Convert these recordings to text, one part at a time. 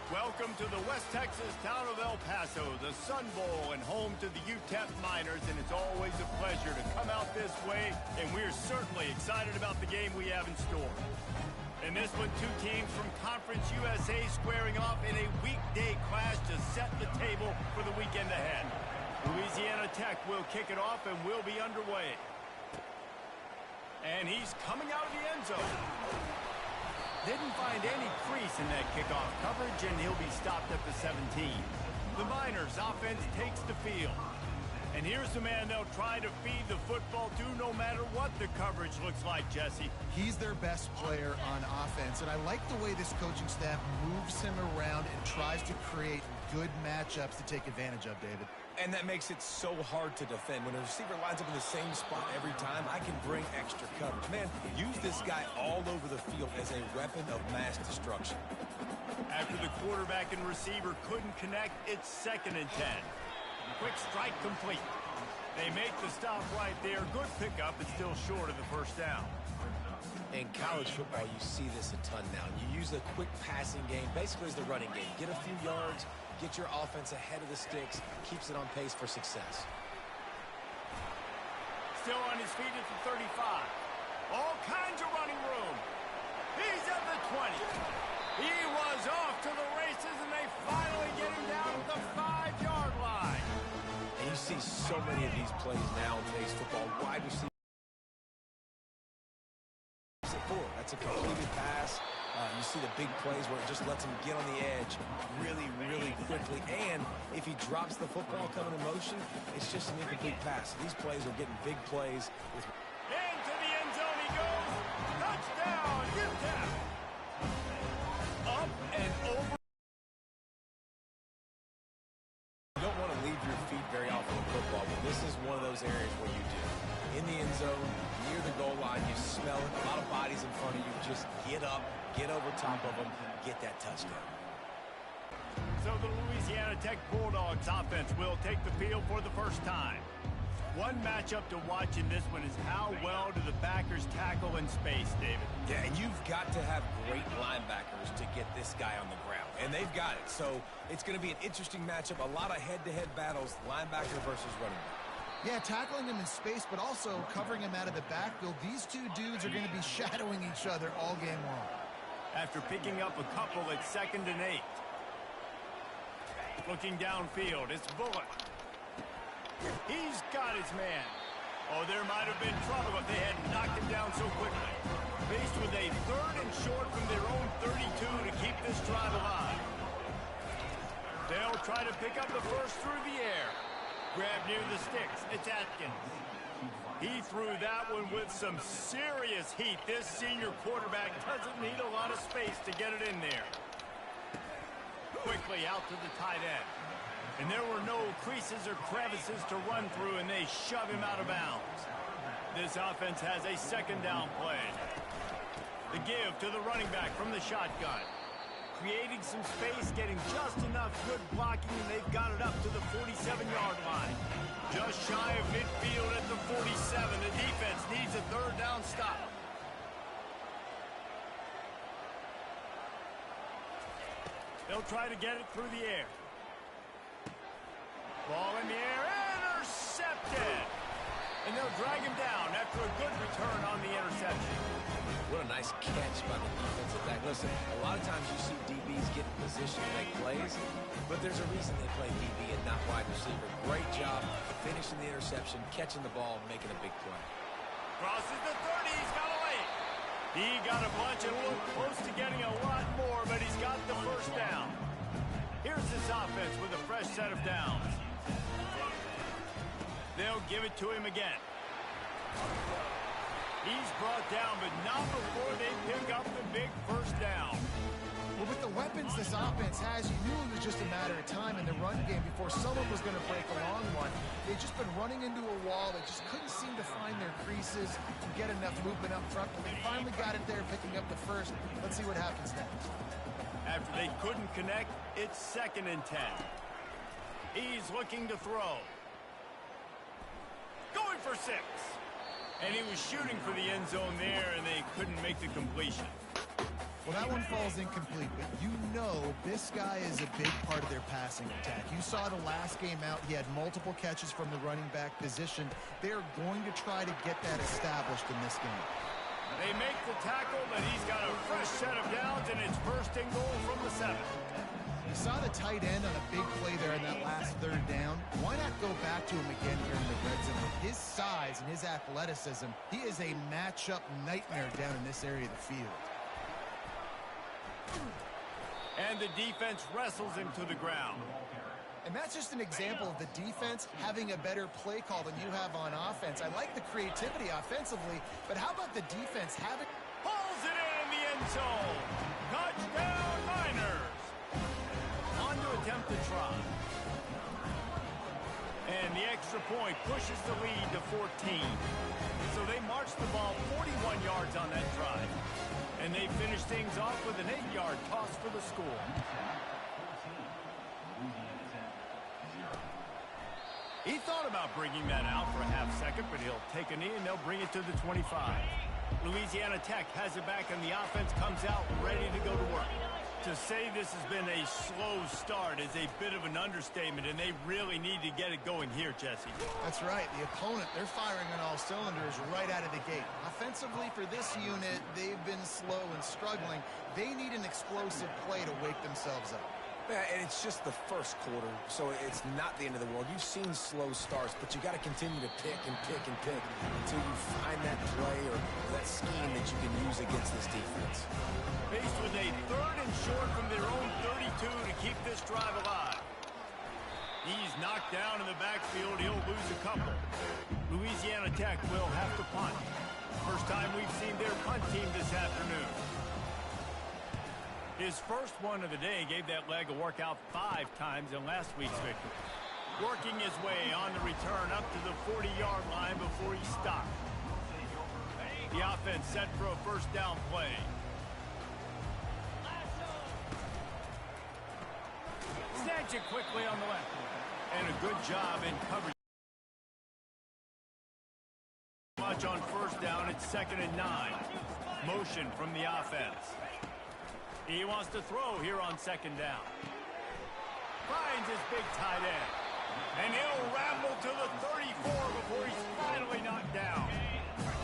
Welcome to the West Texas town of El Paso, the Sun Bowl and home to the UTEP Miners, and it's always a pleasure to come out this way, and we're certainly excited about the game we have in store. In this one, two teams from Conference USA squaring off in a weekday clash to set the table for the weekend ahead. Louisiana Tech will kick it off and will be underway. And he's coming out of the end zone. Didn't find any crease in that kickoff coverage, and he'll be stopped at the 17. The Miners offense takes the field. And here's the man they'll try to feed the football to no matter what the coverage looks like, Jesse. He's their best player on offense, and I like the way this coaching staff moves him around and tries to create good matchups to take advantage of, David. And that makes it so hard to defend. When a receiver lines up in the same spot every time, I can bring extra coverage. Man, use this guy all over the field as a weapon of mass destruction. After the quarterback and receiver couldn't connect, it's 2nd and 10. Quick strike complete. They make the stop right there. Good pickup, but still short of the first down. In college football, you see this a ton now. You use the quick passing game, basically as the running game. Get a few yards, get your offense ahead of the sticks, keeps it on pace for success. Still on his feet at the 35. All kinds of running room. He's at the 20. He was off to the races, and they finally get him down at the 5-yard line. And you see so many of these plays now in today's football. Wide receiver. That's a completed pass. You see the big plays where it just lets him get on the edge really, really quickly. And if he drops the football coming in motion, it's just an incomplete pass. These plays are getting big plays. Into the end zone he goes. Touchdown, UTEP. Up and over. You don't want to leave your feet very often in football, but this is one of those areas where you do. In the end zone, near the goal line, you smell it. A lot of bodies in front of you. Just get up, get over top of them, get that touchdown. So the Louisiana Tech Bulldogs offense will take the field for the first time. One matchup to watch in this one is how well do the backers tackle in space, David. Yeah, and you've got to have great linebackers to get this guy on the ground. And they've got it. So it's going to be an interesting matchup. A lot of head-to-head battles, linebacker versus running back. Yeah, tackling him in space, but also covering him out of the backfield. These two dudes are going to be shadowing each other all game long. After picking up a couple at 2nd and 8. Looking downfield, it's Bullock. He's got his man. Oh, there might have been trouble if they hadn't knocked him down so quickly. Faced with a 3rd and short from their own 32 to keep this drive alive. They'll try to pick up the first through the air. Grab near the sticks. It's Atkins. He threw that one with some serious heat. This senior quarterback doesn't need a lot of space to get it in there. Quickly out to the tight end. And there were no creases or crevices to run through, and they shove him out of bounds. This offense has a 2nd down play. The give to the running back from the shotgun. Creating some space, getting just enough good blocking, and they've got it up to the 47-yard line. Just shy of midfield at the 47. The defense needs a 3rd down stop. They'll try to get it through the air. Ball in the air, intercepted! And they'll drag him down after a good return on the interception. What a nice catch by the defensive back. Listen, a lot of times you see DBs get in position to make plays, but there's a reason they play DB and not wide receiver. Great job finishing the interception, catching the ball, making a big play. Crosses the 30, he's got a lane. He got a bunch and looked close to getting a lot more, but he's got the first down. Here's this offense with a fresh set of downs. They'll give it to him again. He's brought down, but not before they pick up the big first down. Well, with the weapons this offense has, you knew it was just a matter of time in the run game before someone was going to break a long one. They've just been running into a wall. They just couldn't seem to find their creases and get enough movement up front, but they finally got it there, picking up the first. Let's see what happens next. After they couldn't connect, it's 2nd and 10. He's looking to throw. Going for 6. And he was shooting for the end zone there, and they couldn't make the completion. Well, that one falls incomplete, but you know this guy is a big part of their passing attack. You saw the last game out, he had multiple catches from the running back position. They're going to try to get that established in this game. They make the tackle, but he's got a fresh set of downs, and it's first and goal from the 7. You saw the tight end on a big play there in that last third down. Why not go back to him again here in the red zone? With his size and his athleticism, he is a matchup nightmare down in this area of the field. And the defense wrestles him to the ground. And that's just an example of the defense having a better play call than you have on offense. I like the creativity offensively, but how about the defense having... Pulls it in the end zone. Touchdown, Niners. On to attempt the try. And the extra point pushes the lead to 14. So they march the ball 41 yards on that drive. And they finish things off with an 8-yard toss for the score. He thought about bringing that out for a half second, but he'll take a knee and they'll bring it to the 25. Louisiana Tech has it back and the offense comes out ready to go to work. To say this has been a slow start is a bit of an understatement, and they really need to get it going here, Jesse. That's right. The opponent, they're firing on all cylinders right out of the gate. Offensively for this unit, they've been slow and struggling. They need an explosive play to wake themselves up. Yeah, and it's just the first quarter, so it's not the end of the world. You've seen slow starts, but you got to continue to pick and pick and pick until you find that play or that scheme that you can use against this defense. Faced with a 3rd and short from their own 32 to keep this drive alive. He's knocked down in the backfield. He'll lose a couple. Louisiana Tech will have to punt. First time we've seen their punt team this afternoon. His first one of the day gave that leg a workout 5 times in last week's victory. Working his way on the return up to the 40-yard line before he stopped. The offense set for a first down play. Snatch it quickly on the left. And a good job in coverage. Much on first down, it's 2nd and 9. Motion from the offense. He wants to throw here on 2nd down. Finds his big tight end. And he'll ramble to the 34 before he's finally knocked down.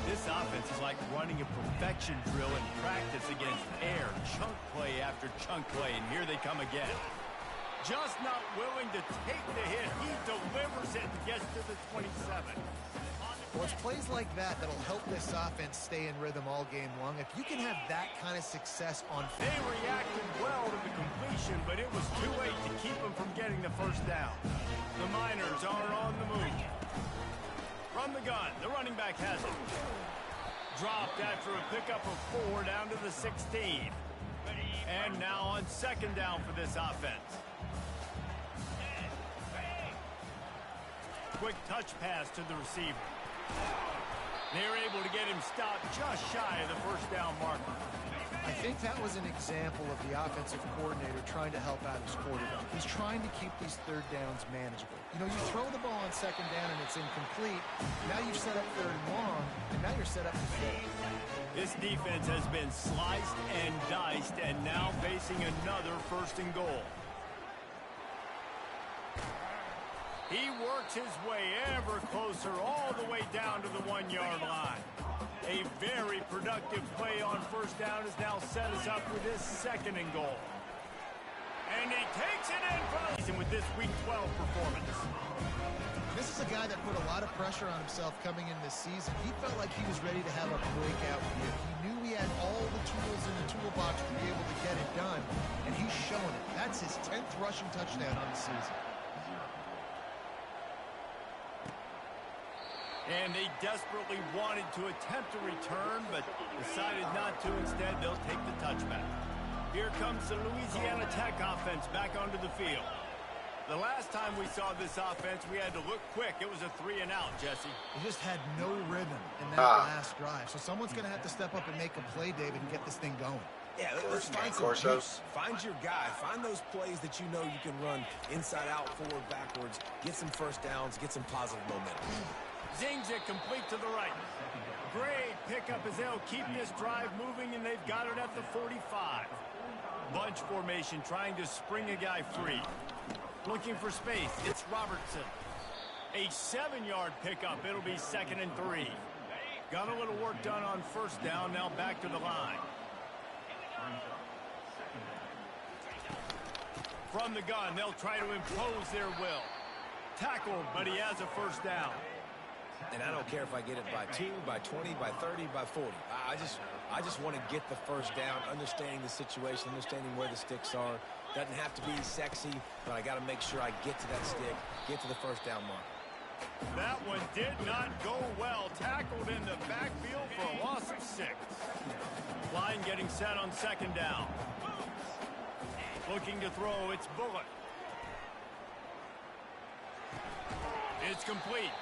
This offense is like running a perfection drill in practice against air. Chunk play after chunk play, and here they come again. Just not willing to take the hit. He delivers it and gets to the 27. Well, it's plays like that that'll help this offense stay in rhythm all game long. If you can have that kind of success on... They reacted well to the completion, but it was too late to keep them from getting the first down. The Miners are on the move. From the gun, the running back has it. Dropped after a pickup of 4 down to the 16. And now on 2nd down for this offense. Quick touch pass to the receiver. They're able to get him stopped just shy of the first down marker. I think that was an example of the offensive coordinator trying to help out his quarterback. He's trying to keep these 3rd downs manageable. You know, you throw the ball on 2nd down and it's incomplete. Now you've set up 3rd and long, and now you're set up to fail. This defense has been sliced and diced, and now facing another 1st and goal. He works his way ever closer all the way down to the 1-yard line. A very productive play on first down has now set us up with his 2nd and goal. And he takes it in for the season with this Week 12 performance. This is a guy that put a lot of pressure on himself coming in this season. He felt like he was ready to have a breakout year. He knew he had all the tools in the toolbox to be able to get it done, and he's showing it. That's his 10th rushing touchdown on the season. And they desperately wanted to attempt a return, but decided not to. Instead, they'll take the touchback. Here comes the Louisiana Tech offense back onto the field. The last time we saw this offense, we had to look quick. It was a 3-and-out, Jesse. They just had no rhythm in that last drive. So someone's going to have to step up and make a play, David, and get this thing going. Yeah, let's find some juice. Find your guy. Find those plays that you know you can run inside out, forward, backwards. Get some first downs. Get some positive momentum. Zings it complete to the right. Great pickup as they'll keep this drive moving, and they've got it at the 45. Bunch formation trying to spring a guy free. Looking for space. It's Robertson. A 7-yard pickup. It'll be 2nd and 3. Got a little work done on first down. Now back to the line. From the gun, they'll try to impose their will. Tackled, but he has a first down. And I don't care if I get it by 2, by 20, by 30, by 40. I just want to get the first down, understanding the situation, understanding where the sticks are. Doesn't have to be sexy, but I got to make sure I get to that stick, get to the first down mark. That one did not go well. Tackled in the backfield for a loss of 6. Line getting set on 2nd down. Looking to throw, it's Bullock. It's complete.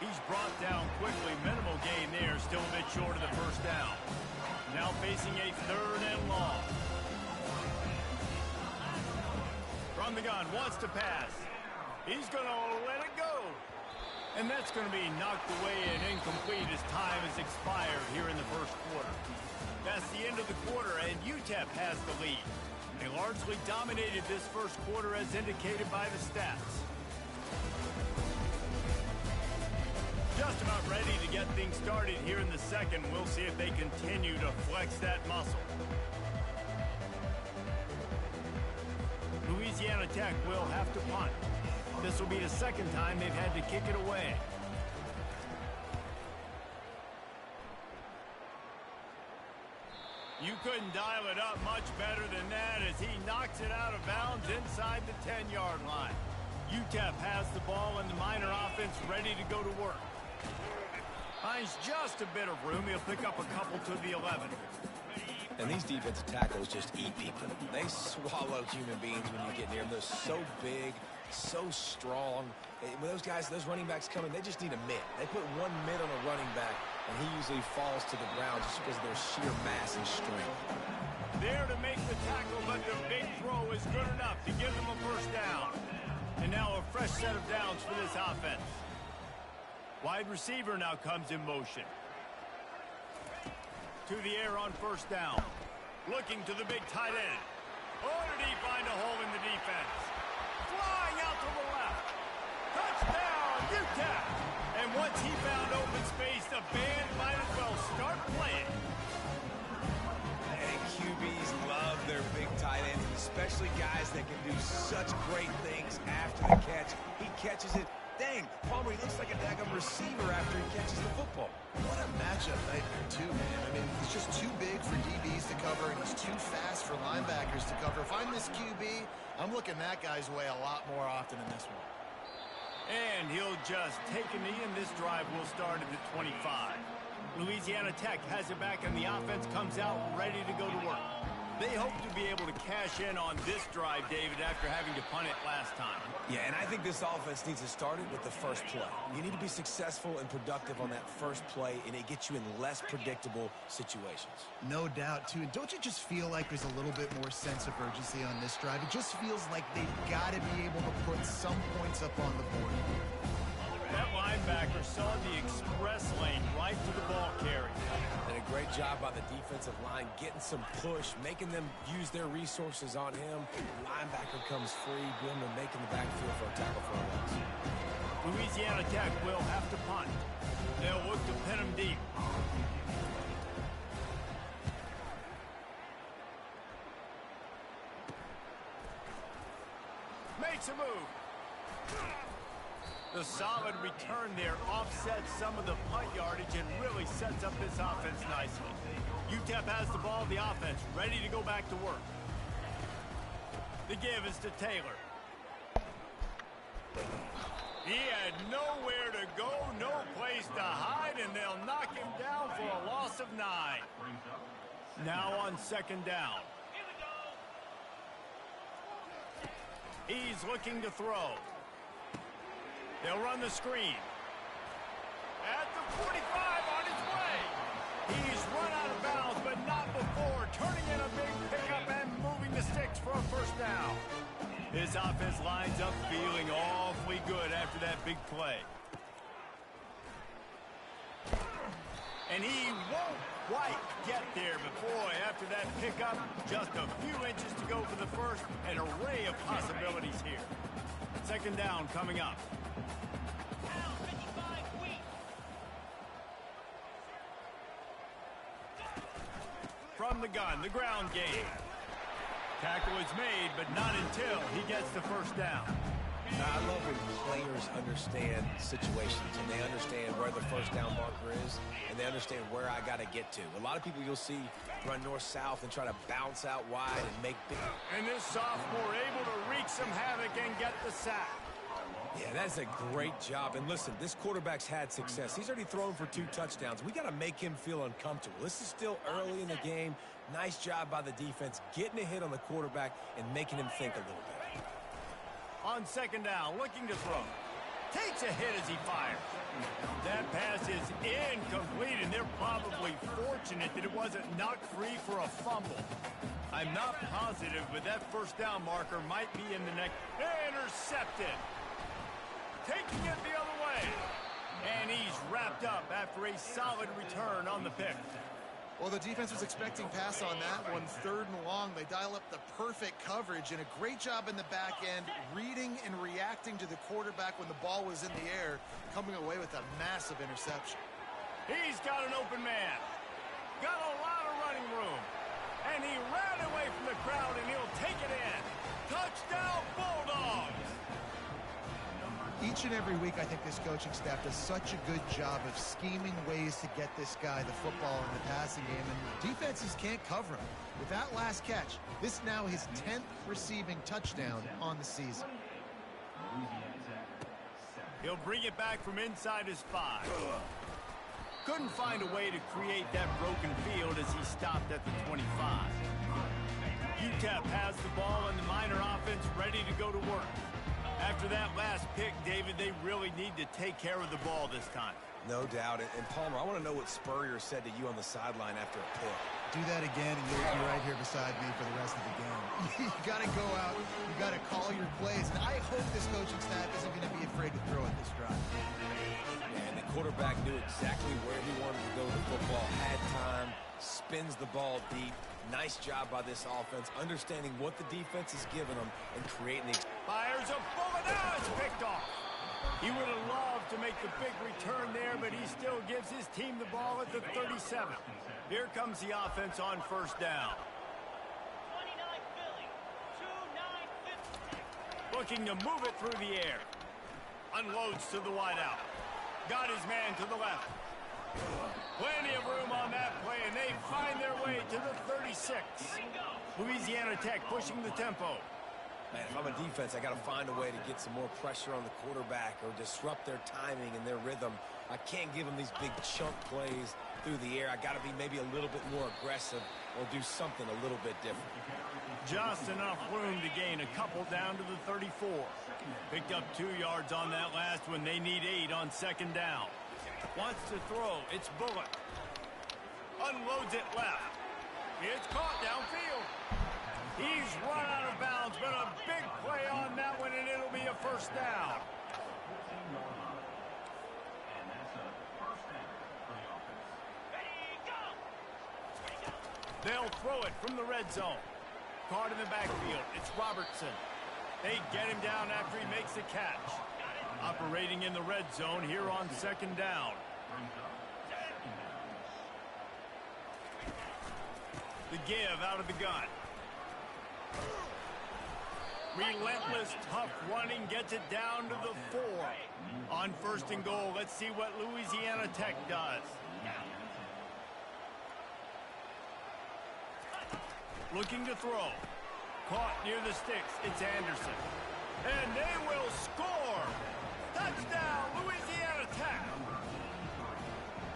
He's brought down quickly. Minimal gain there, still a bit short of the first down. Now facing a 3rd and long. From the gun, wants to pass. He's going to let it go. And that's going to be knocked away and incomplete as time has expired here in the first quarter. That's the end of the quarter, and UTEP has the lead. They largely dominated this first quarter as indicated by the stats. Just about ready to get things started here in the second. We'll see if they continue to flex that muscle. Louisiana Tech will have to punt. This will be the 2nd time they've had to kick it away. You couldn't dial it up much better than that as he knocks it out of bounds inside the 10-yard line. UTEP has the ball and the Miner offense ready to go to work. Finds just a bit of room. He'll pick up a couple to the 11. And these defensive tackles just eat people. They swallow human beings when you get near them. They're so big, so strong. When those guys, those running backs come in, they just need a mid. They put one mid on a running back, and he usually falls to the ground just because of their sheer mass and strength. There to make the tackle, but the big throw is good enough to give them a first down. And now a fresh set of downs for this offense. Wide receiver now comes in motion. To the air on first down. Looking to the big tight end. Oh, did he find a hole in the defense? Flying out to the left. Touchdown, UTEP! And once he found open space, the band might as well start playing. And QBs love their big tight ends, especially guys that can do such great things after the catch. He catches it. Dang, Palmer, he looks like a daggum receiver after he catches the football. What a matchup nightmare, too, man. I mean, he's just too big for DBs to cover, and he's too fast for linebackers to cover. If I'm this QB, I'm looking that guy's way a lot more often than this one. And he'll just take a knee, and this drive will start at the 25. Louisiana Tech has it back, and the offense comes out ready to go to work. They hope to be able to cash in on this drive, David, after having to punt it last time. Yeah, and I think this offense needs to start it with the first play. You need to be successful and productive on that first play, and it gets you in less predictable situations. No doubt, too. And don't you just feel like there's a little bit more sense of urgency on this drive? It just feels like they've got to be able to put some points up on the board. That linebacker saw the express lane right to the ball carrier. And a great job by the defensive line getting some push, making them use their resources on him. Linebacker comes free, doing the making the backfield for a tackle for a loss. Louisiana Tech will have to punt. They'll look to pin him deep. Makes a move. The solid return there offsets some of the punt yardage and really sets up this offense nicely. UTEP has the ball, the offense ready to go back to work. The give is to Taylor. He had nowhere to go, no place to hide, and they'll knock him down for a loss of 9. Now on second down. He's looking to throw. They'll run the screen. At the 45 on his way. He's run out of bounds, but not before turning in a big pickup and moving the sticks for a first down. This offense lines up feeling awfully good after that big play. And he won't quite get there, but boy, after that pickup, just a few inches to go for the first. An array of possibilities here. Second down coming up. From the gun, the ground game. Tackle is made, but not until he gets the first down. I love when players understand situations and they understand where the first down marker is and they understand where I got to get to. A lot of people you'll see run north-south and try to bounce out wide and make big. And this sophomore able to wreak some havoc and get the sack. Yeah, that's a great job. And listen, this quarterback's had success. He's already thrown for 2 touchdowns. We got to make him feel uncomfortable. This is still early in the game. Nice job by the defense, getting a hit on the quarterback and making him think a little bit. On second down, looking to throw. Takes a hit as he fires. That pass is incomplete, and they're probably fortunate that it wasn't knocked free for a fumble. I'm not positive, but that first down marker might be in the next. Intercepted. Taking it the other way. And he's wrapped up after a solid return on the pick. Well, the defense was expecting pass on that one. 3rd and long. They dial up the perfect coverage and a great job in the back end, reading and reacting to the quarterback when the ball was in the air, coming away with a massive interception. He's got an open man. Got a lot of running room. And he ran away from the crowd, and he'll take it in. Touchdown, Bulldogs! Each and every week, I think this coaching staff does such a good job of scheming ways to get this guy the football in the passing game, and defenses can't cover him. With that last catch, this is now his 10th receiving touchdown on the season. He'll bring it back from inside his 5. Couldn't find a way to create that broken field as he stopped at the 25. UTEP has the ball and the Miner offense ready to go to work. After that last pick, David, they really need to take care of the ball this time. No doubt. And Palmer, I want to know what Spurrier said to you on the sideline after a pick. Do that again, and you're right here beside me for the rest of the game. You got to go out. You got to call your plays. And I hope this coaching staff isn't going to be afraid to throw at this drive. And the quarterback knew exactly where he wanted to go with the football, had time, spins the ball deep. Nice job by this offense, understanding what the defense is giving them and creating the... Fires a bullet. Now it's picked off. He would have loved to make the big return there, but he still gives his team the ball at the 37. Here comes the offense on first down. 29 Philly, 2-9-50. Looking to move it through the air. Unloads to the wideout. Got his man to the left. Plenty of room on that play, and they find their way to the 36. Louisiana Tech pushing the tempo. Man, if I'm a defense, I got to find a way to get some more pressure on the quarterback or disrupt their timing and their rhythm. I can't give them these big chunk plays through the air. I got to be maybe a little bit more aggressive or do something a little bit different. Just enough room to gain a couple down to the 34. Picked up 2 yards on that last one. They need 8 on second down. Wants to throw. It's Bullock. Unloads it left. It's caught downfield. He's run out of bounds, but a big play on that one, and it'll be a first down. They'll throw it from the red zone. Caught in the backfield. It's Robertson. They get him down after he makes the catch. Operating in the red zone here on second down. The give out of the gun. Relentless, tough running gets it down to the 4. On first and goal, let's see what Louisiana Tech does. Looking to throw. Caught near the sticks. It's Anderson. And they will score. Touchdown, Louisiana Tech.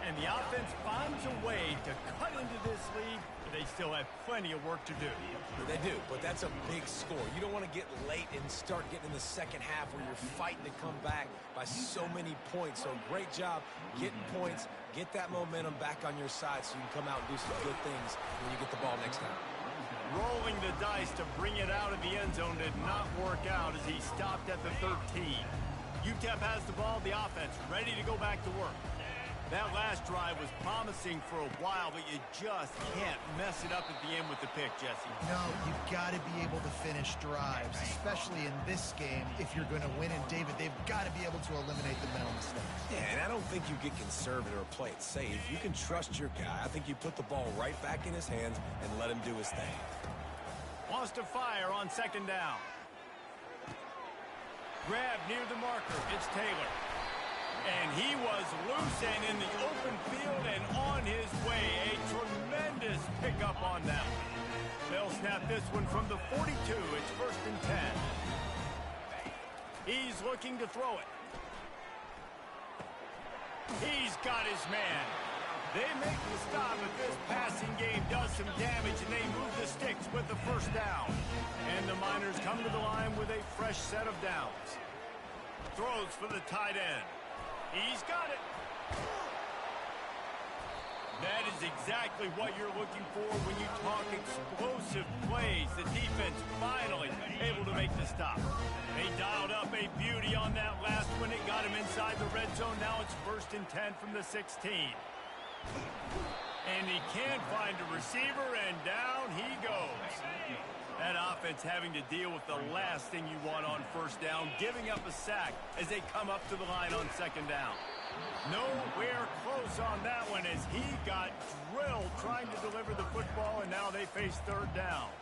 And the offense finds a way to cut into this lead, but they still have plenty of work to do. They do, but that's a big score. You don't want to get late and start getting in the second half where you're fighting to come back by so many points. So great job getting points, get that momentum back on your side so you can come out and do some good things when you get the ball next time. Rolling the dice to bring it out of the end zone did not work out as he stopped at the 13. UTEP has the ball, the offense ready to go back to work. That last drive was promising for a while, but you just can't mess it up at the end with the pick, Jesse. No, you've got to be able to finish drives, especially in this game if you're going to win. And, David, they've got to be able to eliminate the mental mistakes. Yeah, and I don't think you get conservative or play it safe. You can trust your guy. I think you put the ball right back in his hands and let him do his thing. Wants to fire on second down. Grab near the marker. It's Taylor. And he was loose and in the open field and on his way. A tremendous pickup on that one. They'll snap this one from the 42. It's 1st and 10. He's looking to throw it. He's got his man. They make the stop, but this passing game does some damage, and they move the sticks with the 1st down. And the Miners come to the line with a fresh set of downs. Throws for the tight end. He's got it. That is exactly what you're looking for when you talk explosive plays. The defense finally able to make the stop. They dialed up a beauty on that last one. It got him inside the red zone. Now it's 1st and 10 from the 16. And he can't find a receiver, and down he goes. That offense having to deal with the last thing you want on 1st down, giving up a sack as they come up to the line on 2nd down. Nowhere close on that one as he got drilled trying to deliver the football, and now they face 3rd downs.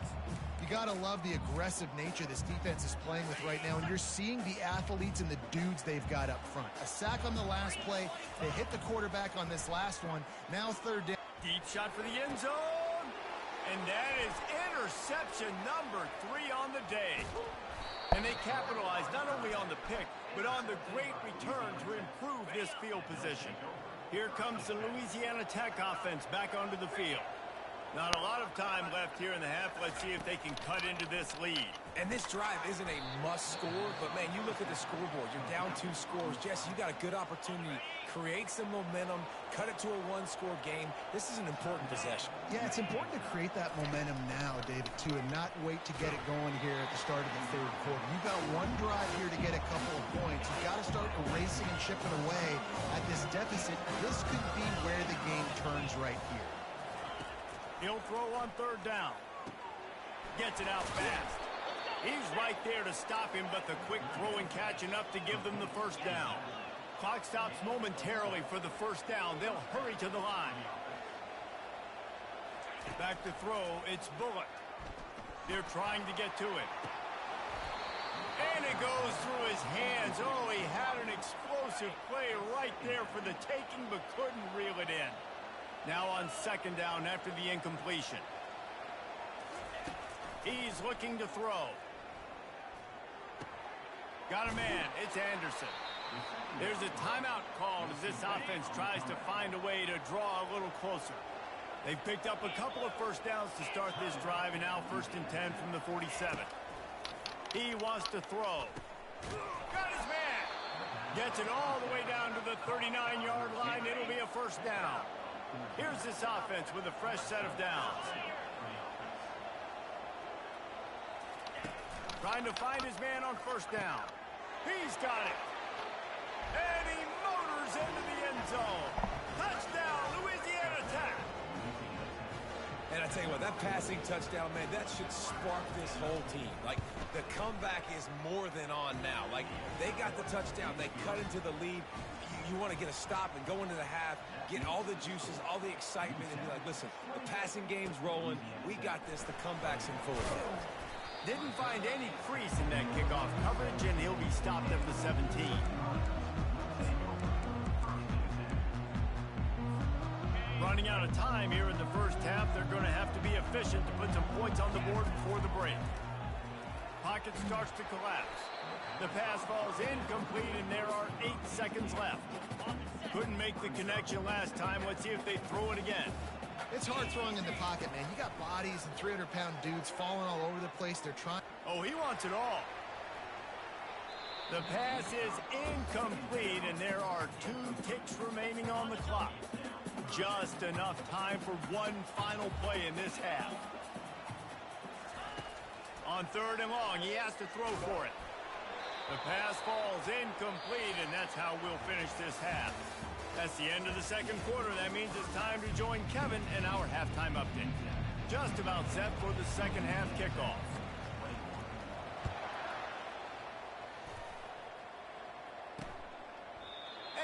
You got to love the aggressive nature this defense is playing with right now, and you're seeing the athletes and the dudes they've got up front. A sack on the last play. They hit the quarterback on this last one. Now 3rd down. Deep shot for the end zone. And that is interception number 3 on the day. And they capitalized not only on the pick, but on the great return to improve this field position. Here comes the Louisiana Tech offense back onto the field. Not a lot of time left here in the half. Let's see if they can cut into this lead. And this drive isn't a must score, but, man, you look at the scoreboard. You're down 2 scores. Jesse, you got a good opportunity. Create some momentum. Cut it to a 1-score game. This is an important possession. Yeah, it's important to create that momentum now, David, too, and not wait to get it going here at the start of the 3rd quarter. You've got one drive here to get a couple of points. You've got to start erasing and chipping away at this deficit. This could be where the game turns right here. He'll throw on 3rd down. Gets it out fast. He's right there to stop him, but the quick throw and catch enough to give them the 1st down. Clock stops momentarily for the 1st down. They'll hurry to the line. Back to throw. It's Bullock. They're trying to get to it. And it goes through his hands. Oh, he had an explosive play right there for the taking, but couldn't reel it in. Now on 2nd down after the incompletion. He's looking to throw. Got a man. It's Anderson. There's a timeout called as this offense tries to find a way to draw a little closer. They've picked up a couple of 1st downs to start this drive, and now 1st and 10 from the 47. He wants to throw. Got his man. Gets it all the way down to the 39-yard line. It'll be a 1st down. Here's this offense with a fresh set of downs. Trying to find his man on 1st down. He's got it. And he motors into the end zone. Touchdown, Louisiana Tech. And I tell you what, that passing touchdown, man, that should spark this whole team. Like, the comeback is more than on now. Like, they got the touchdown. They cut into the lead. You want to get a stop and go into the half, get all the juices, all the excitement, and be like, listen, the passing game's rolling. We got this. The comeback's in full effect. Didn't find any crease in that kickoff coverage, and he'll be stopped at the 17. Running out of time here in the 1st half. They're going to have to be efficient to put some points on the board before the break. Pocket starts to collapse. The pass falls incomplete, and there are 8 seconds left. Couldn't make the connection last time. Let's see if they throw it again. It's hard throwing in the pocket, man. You got bodies and 300-pound dudes falling all over the place. They're trying. Oh, he wants it all. The pass is incomplete, and there are 2 ticks remaining on the clock. Just enough time for one final play in this half. On 3rd and long, he has to throw for it. The pass falls incomplete, and that's how we'll finish this half. That's the end of the second quarter. That means it's time to join Kevin in our halftime update. Just about set for the second half kickoff.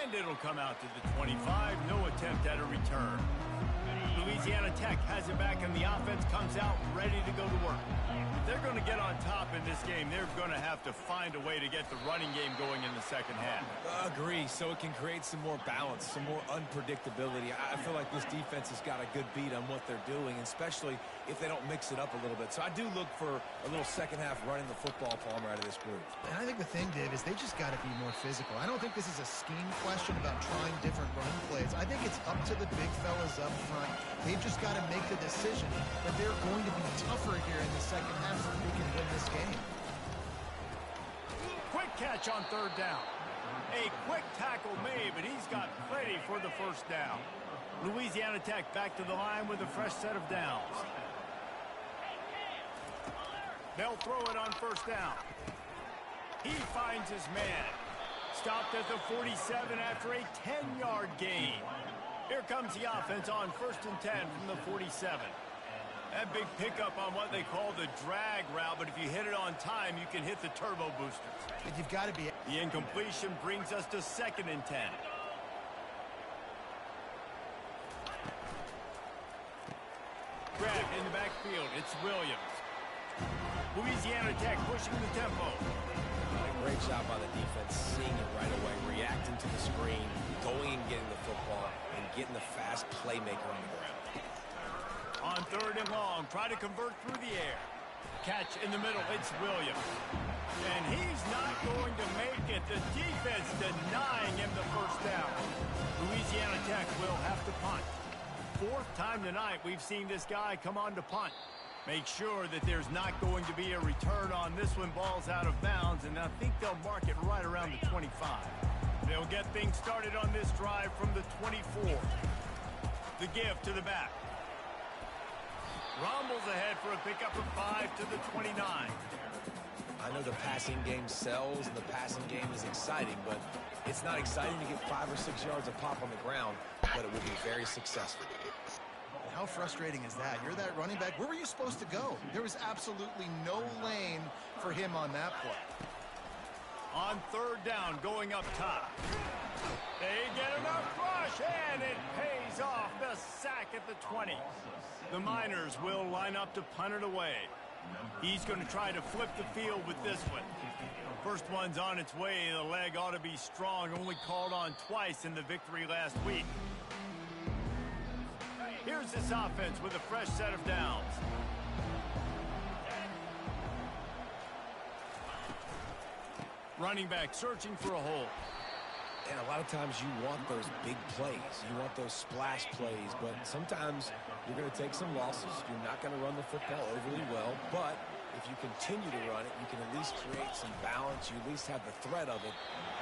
And it'll come out to the 25. No attempt at a return. Louisiana Tech has it back, and the offense comes out ready to go to work. If they're going to get on top in this game, they're going to have to find a way to get the running game going in the second half. Agree, so it can create some more balance, some more unpredictability. I feel like this defense has got a good beat on what they're doing, especially if they don't mix it up a little bit. So I do look for a little second half running the football, Palmer, out of this group. And I think the thing, Dave, is they just got to be more physical. I don't think this is a scheme question about trying different run plays. I think it's up to the big fellas up front. They've just got to make the decision that they're going to be tougher here in the second half so they can win this game. Quick catch on third down. A quick tackle made, but he's got plenty for the first down. Louisiana Tech back to the line with a fresh set of downs. They'll throw it on first down. He finds his man. Stopped at the 47 after a 10-yard gain. Here comes the offense on 1st and 10 from the 47. That big pickup on what they call the drag route, but if you hit it on time, you can hit the turbo boosters. And you've got to be... The incompletion brings us to 2nd and 10. Grabbed in the backfield, it's Williams. Louisiana Tech pushing the tempo. Great job by the defense, seeing it right away, reacting to the screen, going and getting the football, and getting the fast playmaker on the ground. On 3rd and long, try to convert through the air. Catch in the middle, it's Williams. And he's not going to make it. The defense denying him the first down. Louisiana Tech will have to punt. 4th time tonight we've seen this guy come on to punt. Make sure that there's not going to be a return on this one. Ball's out of bounds, and I think they'll mark it right around the 25. They'll get things started on this drive from the 24. The give to the back. Rumbles ahead for a pickup of 5 to the 29. I know the passing game sells and the passing game is exciting, but it's not exciting to get 5 or 6 yards of pop on the ground, but it will be very successful. How frustrating is that? You're that running back. Where were you supposed to go? There was absolutely no lane for him on that play. On 3rd down, going up top. They get enough rush, and it pays off. The sack at the 20. The Miners will line up to punt it away. He's going to try to flip the field with this one. First one's on its way. The leg ought to be strong. Only called on twice in the victory last week. Here's this offense with a fresh set of downs. Running back searching for a hole. And a lot of times you want those big plays. You want those splash plays, but sometimes you're going to take some losses. You're not going to run the football overly well, but if you continue to run it, you can at least create some balance. You at least have the threat of it.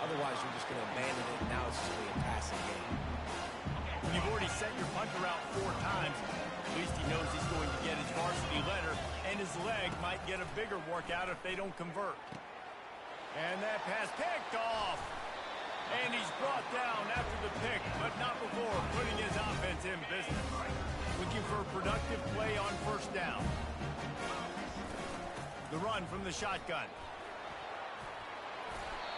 Otherwise, you're just going to abandon it, and now it's just going to be a passing game. When you've already sent your punter out 4 times, at least he knows he's going to get his varsity letter, and his leg might get a bigger workout if they don't convert. And that pass picked off. And he's brought down after the pick, but not before putting his offense in business. Looking for a productive play on 1st down. The run from the shotgun.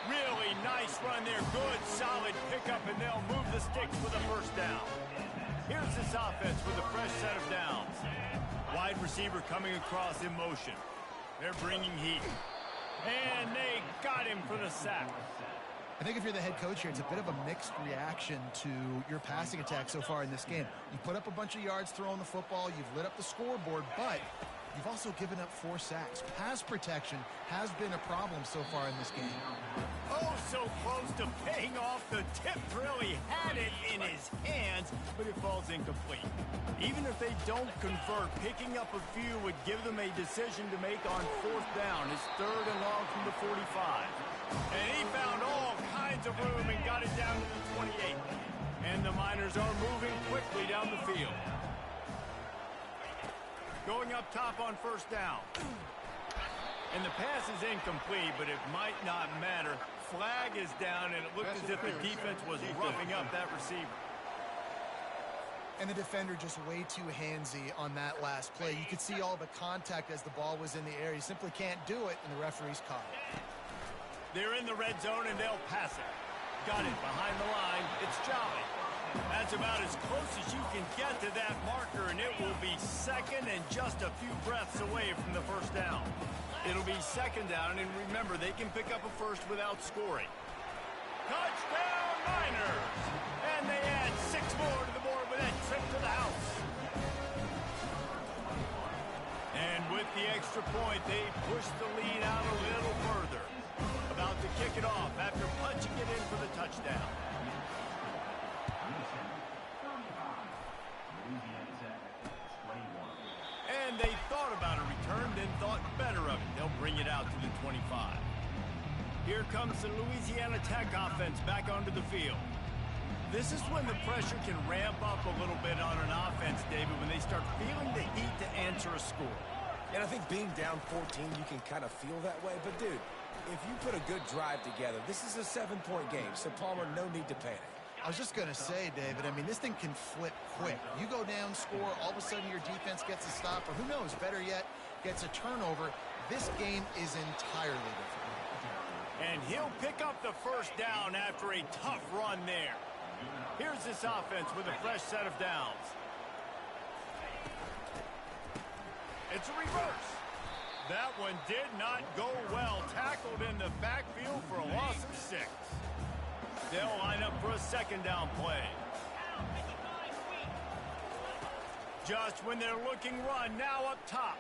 Really nice run there. Good, solid pickup, and they'll move the sticks with a 1st down. Here's this offense with a fresh set of downs. Wide receiver coming across in motion. They're bringing heat. And they got him for the sack. I think if you're the head coach here, it's a bit of a mixed reaction to your passing attack so far in this game. You put up a bunch of yards throwing the football, you've lit up the scoreboard, but you've also given up 4 sacks. Pass protection has been a problem so far in this game. Oh, so close to paying off. The tip really had it in his hands, but it falls incomplete. Even if they don't convert, picking up a few would give them a decision to make on 4th down. It's 3rd and long from the 45. And he found all kinds of room and got it down to the 28. And the Miners are moving quickly down the field. Going up top on 1st down. And the pass is incomplete, but it might not matter. flag is down, and it looked as if the defense was roughing up that receiver. And the defender just way too handsy on that last play. You could see all the contact as the ball was in the air. He simply can't do it, and the referee's caught it. They're in the red zone, and they'll pass it. Got it behind the line. It's Jolly. That's about as close as you can get to that marker, and it will be second and just a few breaths away from the first down. It'll be second down, and remember, they can pick up a first without scoring. Touchdown, Niners! And they add 6 more to the board with that trip to the house. And with the extra point, they push the lead out a little further. About to kick it off after punching it in for the touchdown. And they thought about a return, then thought better of it. They'll bring it out to the 25. Here comes the Louisiana Tech offense back onto the field. This is when the pressure can ramp up a little bit on an offense, David, when they start feeling the heat to answer a score. And I think being down 14, you can kind of feel that way. But, dude, if you put a good drive together, this is a 7-point game. So, Palmer, no need to panic. I was just going to say, David, I mean, this thing can flip quick. You go down, score, all of a sudden your defense gets a stop, or who knows, better yet, gets a turnover. This game is entirely different. And he'll pick up the first down after a tough run there. Here's this offense with a fresh set of downs. It's a reverse. That one did not go well. Tackled in the backfield for a loss of 6. They'll line up for a second down play. Just when they're looking run, now up top.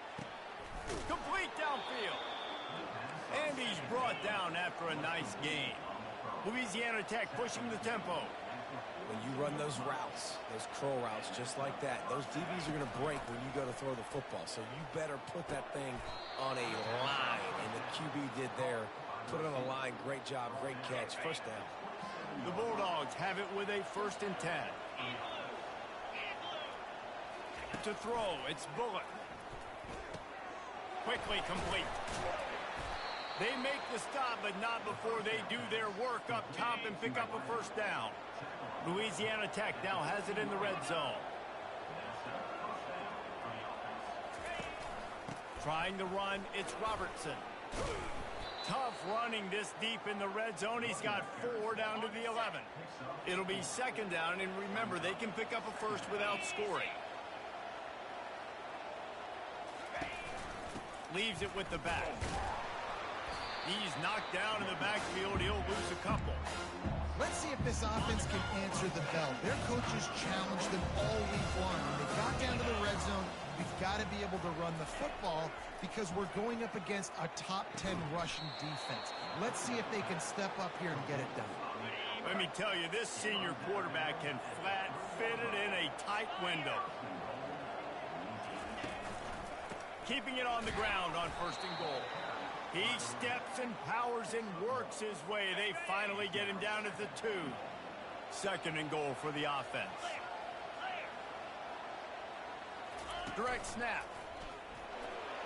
Complete downfield. And he's brought down after a nice gain. Louisiana Tech pushing the tempo. When you run those routes, those curl routes just like that, those DBs are going to break when you go to throw the football. So you better put that thing on a line. And the QB did there. Put it on a line. Great job. Great catch. First down. The Bulldogs have it with a 1st and 10. To throw, it's Bullock. Quickly complete. They make the stop, but not before they do their work up top and pick up a first down. Louisiana Tech now has it in the red zone. Trying to run, it's Robertson. Tough running this deep in the red zone. He's got 4 down to the 11. It'll be second down, and remember, they can pick up a first without scoring. Leaves it with the back. He's knocked down in the backfield. He'll lose a couple. Let's see if this offense can answer the bell. Their coaches challenged them all week long. When they got down to the red zone, we've got to be able to run the football because we're going up against a top 10 rushing defense. Let's see if they can step up here and get it done. Let me tell you, this senior quarterback can flat fit it in a tight window. Keeping it on the ground on 1st and goal. He steps and powers and works his way. They finally get him down at the 2. 2nd and goal for the offense. Direct snap.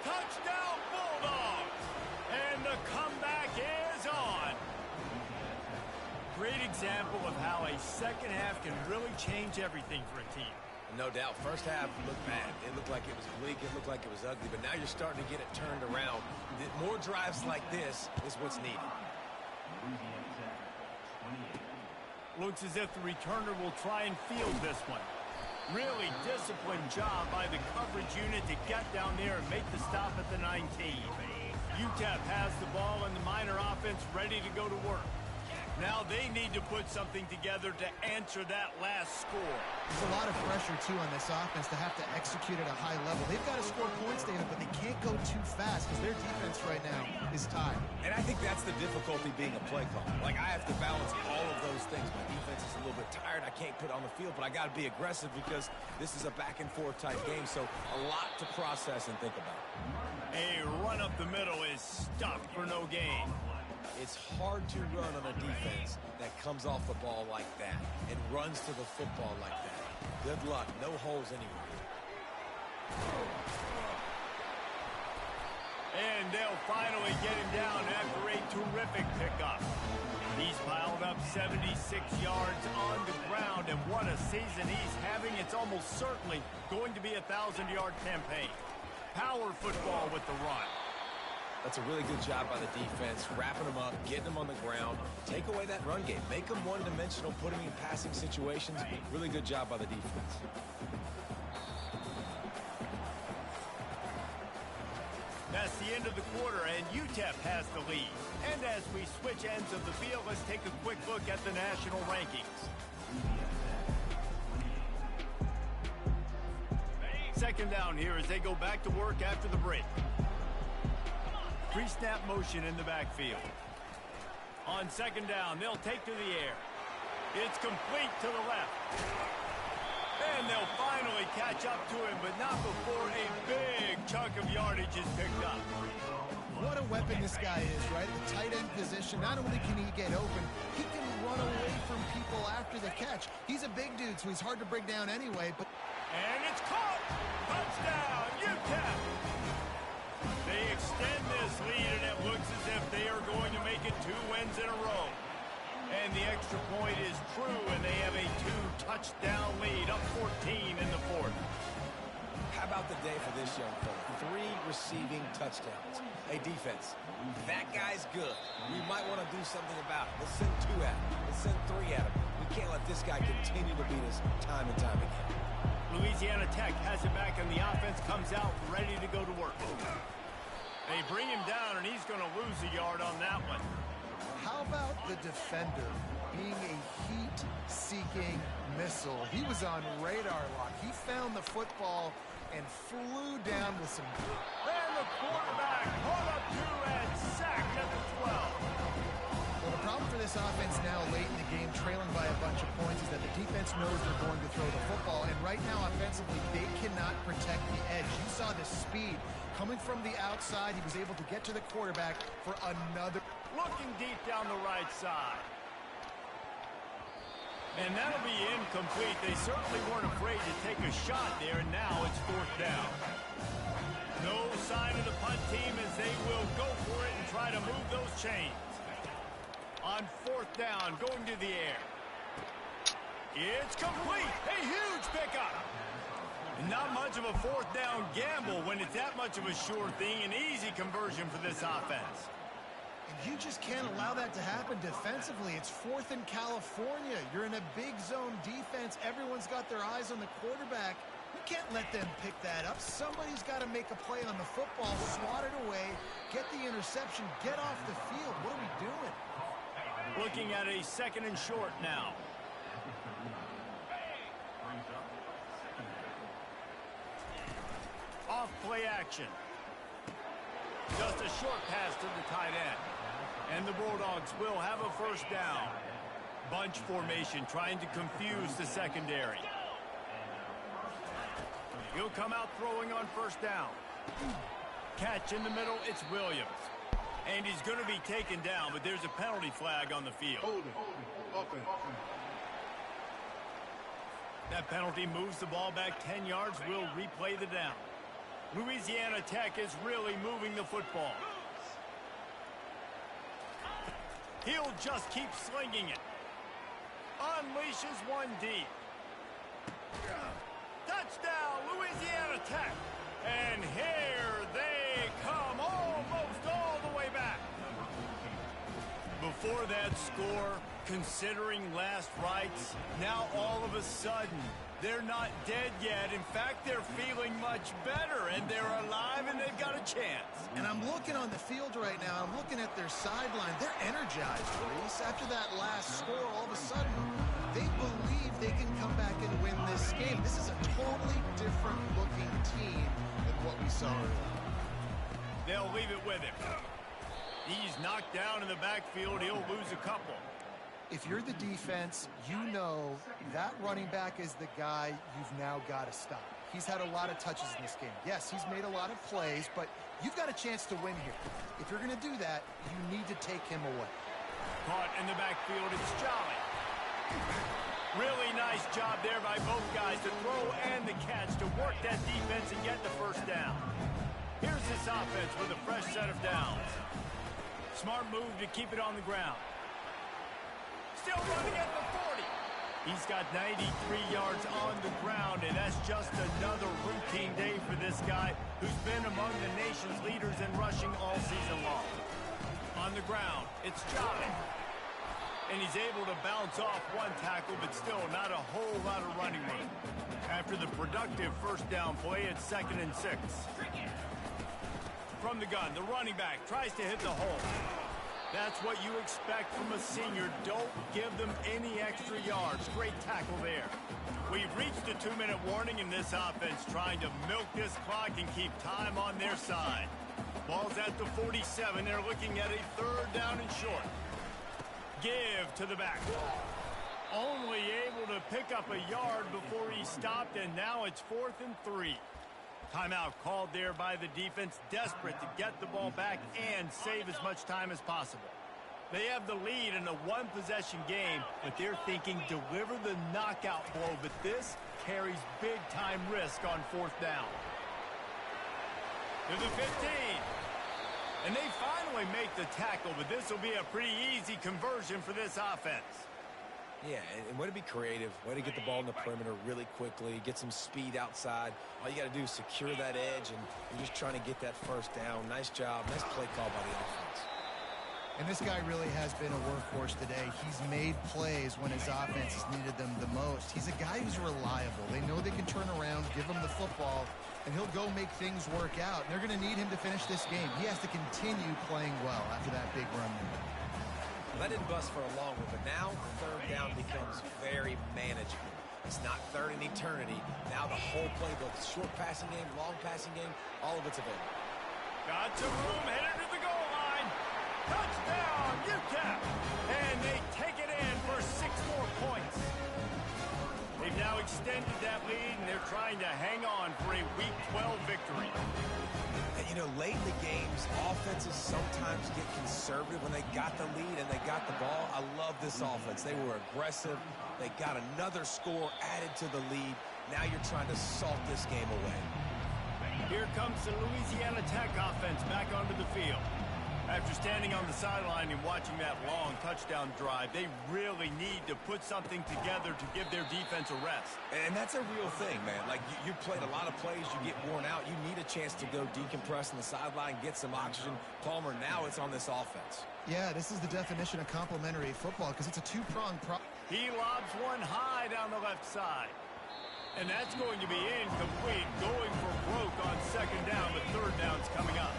Touchdown Bulldogs! And the comeback is on. Great example of how a second half can really change everything for a team. No doubt. First half looked bad. It looked like it was bleak. It looked like it was ugly. But now you're starting to get it turned around. More drives like this is what's needed. Looks as if the returner will try and field this one. Really disciplined job by the coverage unit to get down there and make the stop at the 19. UTEP has the ball and the Miner offense ready to go to work. Now they need to put something together to answer that last score. There's a lot of pressure, too, on this offense to have to execute at a high level. They've got to score points, David, but they can't go too fast because their defense right now is tied. And I think that's the difficulty being a play caller. Like, I have to balance all of those things. My defense is a little bit tired. I can't put it on the field, but I got to be aggressive because this is a back-and-forth type game, so a lot to process and think about. A run up the middle is stuffed for no gain. It's hard to run on a defense that comes off the ball like that and runs to the football like that. Good luck. No holes anywhere. And they'll finally get him down after a terrific pickup. He's piled up 76 yards on the ground, and what a season he's having. It's almost certainly going to be a 1,000-yard campaign. Power football with the run. That's a really good job by the defense, wrapping them up, getting them on the ground. Take away that run game. Make them one-dimensional, putting in passing situations. Really good job by the defense. That's the end of the quarter, and UTEP has the lead. And as we switch ends of the field, let's take a quick look at the national rankings. Second down here as they go back to work after the break. Pre-snap motion in the backfield. On second down, they'll take to the air. It's complete to the left. And they'll finally catch up to him, but not before a big chunk of yardage is picked up. What a weapon this guy is, right? The tight end position, not only can he get open, he can run away from people after the catch. He's a big dude, so he's hard to bring down anyway. But And it's caught! Touchdown, UTEP! They extend this lead, and it looks as if they are going to make it 2 wins in a row. And the extra point is true, and they have a 2-touchdown lead, up 14 in the fourth. How about the day for this young fella? 3 receiving touchdowns. Hey, defense, that guy's good. We might want to do something about it. Let's send 2 at him. Let's send 3 at him. We can't let this guy continue to beat us time and time again. Louisiana Tech has it back, and the offense comes out ready to go to work. They bring him down, and he's going to lose a yard on that one. how about the defender being a heat-seeking missile? He was on radar lock. He found the football and flew down with some... And the quarterback caught up to and sacked at the 12. Well, the problem for this offense now late in the game, trailing by a bunch of points, is that the defense knows they're going to throw the football. And right now, offensively, they cannot protect the edge. You saw the speed coming from the outside. He was able to get to the quarterback for another... Looking deep down the right side. And that'll be incomplete. They certainly weren't afraid to take a shot there, and now it's fourth down. No sign of the punt team as they will go for it and try to move those chains. On fourth down, going to the air. It's complete. A huge pickup. Not much of a fourth down gamble when it's that much of a sure thing. An easy conversion for this offense. And you just can't allow that to happen defensively. It's fourth in California. You're in a big zone defense. Everyone's got their eyes on the quarterback. You can't let them pick that up. Somebody's got to make a play on the football, swat it away, get the interception, get off the field. What are we doing? Looking at a second and short now. Off play action. Just a short pass to the tight end. And the Bulldogs will have a first down. Bunch formation trying to confuse the secondary. He'll come out throwing on first down. Catch in the middle, it's Williams. And he's going to be taken down, but there's a penalty flag on the field. That penalty moves the ball back 10 yards. We'll replay the down. Louisiana Tech is really moving the football. He'll just keep slinging it. Unleashes one deep. Touchdown, Louisiana Tech. And here they come, almost all the way back. Before that score, considering last rites, now all of a sudden, they're not dead yet. In fact, they're feeling much better, and they're alive, and they've got a chance. And I'm looking on the field right now. I'm looking at their sideline. They're energized, Reese. After that last score, all of a sudden, they believe they can come back and win this game. This is a totally different-looking team than what we saw earlier. They'll leave it with him. He's knocked down in the backfield. He'll lose a couple. If you're the defense, you know that running back is the guy you've now got to stop. He's had a lot of touches in this game. Yes, he's made a lot of plays, but you've got a chance to win here. If you're going to do that, you need to take him away. Caught in the backfield, it's Jolly. Really nice job there by both guys to throw and the catch to work that defense and get the first down. Here's this offense with a fresh set of downs. Smart move to keep it on the ground. Still running at the 40. He's got 93 yards on the ground, and that's just another routine day for this guy who's been among the nation's leaders in rushing all season long. On the ground, it's Jolly. And he's able to bounce off one tackle, but still not a whole lot of running room. After the productive first down play, it's 2nd and 6. From the gun, the running back tries to hit the hole. That's what you expect from a senior. Don't give them any extra yards. Great tackle there. We've reached a 2-minute warning in this offense, trying to milk this clock and keep time on their side. Ball's at the 47. They're looking at a 3rd down and short. Give to the back. Only able to pick up a yard before he stopped, and now it's 4th and 3. Timeout called there by the defense, desperate to get the ball back and save as much time as possible. They have the lead in a one-possession game, but they're thinking deliver the knockout blow, but this carries big-time risk on 4th down. To the 15. And they finally make the tackle, but this will be a pretty easy conversion for this offense. Yeah, and way to be creative, way to get the ball in the perimeter really quickly, get some speed outside. All you got to do is secure that edge, and you're just trying to get that first down. Nice job. Nice play call by the offense. And this guy really has been a workhorse today. He's made plays when his offense has needed them the most. He's a guy who's reliable. They know they can turn around, give him the football, and he'll go make things work out. And they're going to need him to finish this game. He has to continue playing well after that big run. That didn't bust for a long one, but now 3rd down becomes very manageable. It's not 3rd in eternity. Now the whole playbook, short passing game, long passing game, all of it's available. Got some room, headed to the goal line. Touchdown, UTEP! And they take it in for 6 more points. They've now extended that lead, and they're trying to hang on for a Week 12 victory. And, you know, late in the games, offenses sometimes get conservative when they got the lead and they got the ball. I love this offense. They were aggressive. They got another score added to the lead. Now you're trying to salt this game away. Here comes the Louisiana Tech offense back onto the field. After standing on the sideline and watching that long touchdown drive, they really need to put something together to give their defense a rest. And that's a real thing, man. Like, you played a lot of plays, you get worn out. You need a chance to go decompress on the sideline, get some oxygen. Palmer, now it's on this offense. Yeah, this is the definition of complementary football because it's a two-pronged He lobs one high down the left side. And that's going to be incomplete, going for broke on 2nd down, but 3rd down's coming up.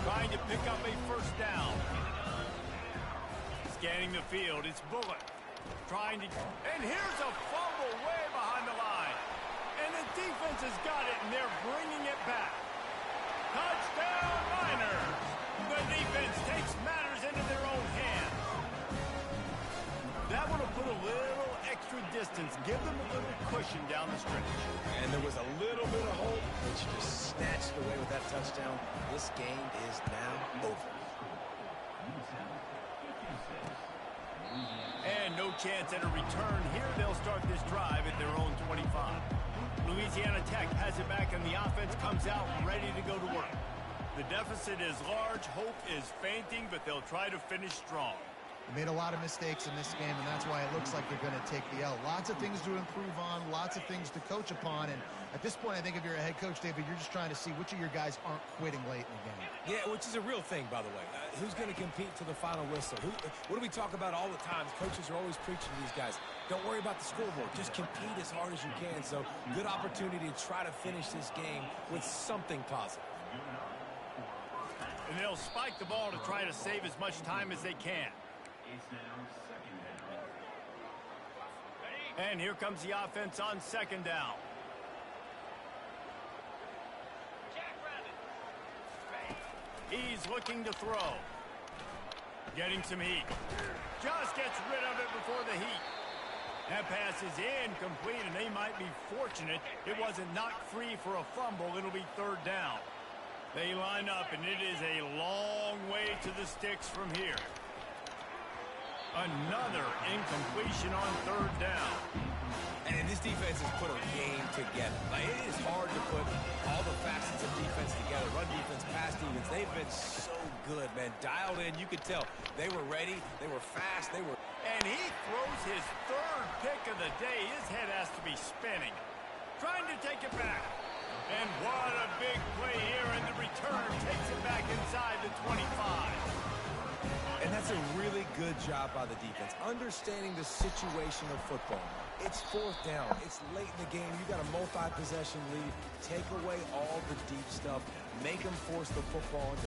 Trying to pick up a 1st down. Scanning the field, it's Bullock. Trying to... And here's a fumble way behind the line. And the defense has got it, and they're bringing it back. Touchdown, Miners! The defense takes matters into their own hands. That would have put a little extra distance, give them a little cushion down the stretch. And there was a little bit of hope, but you just snatched away with that touchdown. This game is now over. And no chance at a return here. They'll start this drive at their own 25. Louisiana Tech has it back, and the offense comes out ready to go to work. The deficit is large. Hope is fainting, but they'll try to finish strong. They made a lot of mistakes in this game, and that's why it looks like they're going to take the L. Lots of things to improve on, lots of things to coach upon, and at this point, I think if you're a head coach, David, you're just trying to see which of your guys aren't quitting late in the game. Yeah, which is a real thing, by the way. Who's going to compete to the final whistle? What do we talk about all the time? Coaches are always preaching to these guys. Don't worry about the scoreboard. Just compete as hard as you can. So, good opportunity to try to finish this game with something positive. And they'll spike the ball to try to save as much time as they can. And here comes the offense on 2nd down. He's looking to throw. Getting some heat. Just gets rid of it before the heat. That pass is incomplete, and they might be fortunate it wasn't knocked free for a fumble. It'll be 3rd down. They line up, and it is a long way to the sticks from here. Another incompletion on 3rd down. And this defense has put a game together. Like, it is hard to put all the facets of defense together. Run defense, pass defense. They've been so good, man. Dialed in. You could tell they were ready. They were fast. They were. And he throws his third pick of the day. His head has to be spinning. Trying to take it back. And what a big play here, and the return takes it back inside the 25. And that's a really good job by the defense, understanding the situation of football. It's fourth down. It's late in the game. You got a multi-possession lead. Take away all the deep stuff. Make them force the football into